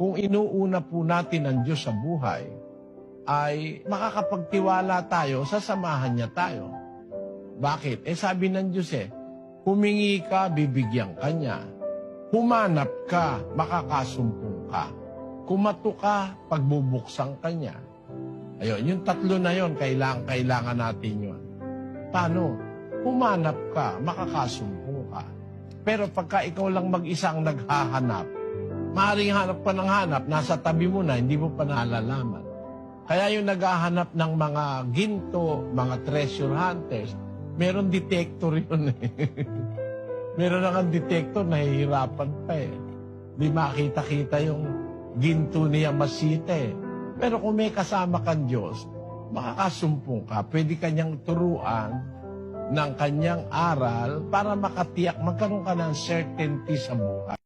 kung inuuna po natin ang Diyos sa buhay, ay makakapagtiwala tayo, sasamahan niya tayo. Bakit? Sabi ng Diyos humingi ka, bibigyan ka niya. Humanap ka, makakasumpong ka. Kumato ka, pagbubuksan ka niya. Ayun, yung tatlo na yon, kailangan natin yun. Paano? Humanap ka, makakasumpong ka. Pero pagka ikaw lang mag-isa ang naghahanap, maaaring hanap pa ng hanap, nasa tabi mo na, hindi mo pa nalalaman. Kaya yung naghahanap ng mga ginto, mga treasure hunters, meron detector yun Meron na kang detector, nahihirapan pa Di makita-kita yung ginto niya masita Pero kung may kasama kang Diyos, makakasumpong ka, pwede kanyang turuan ng kanyang aral para makatiyak, magkaroon ka ng certainty sa buhay.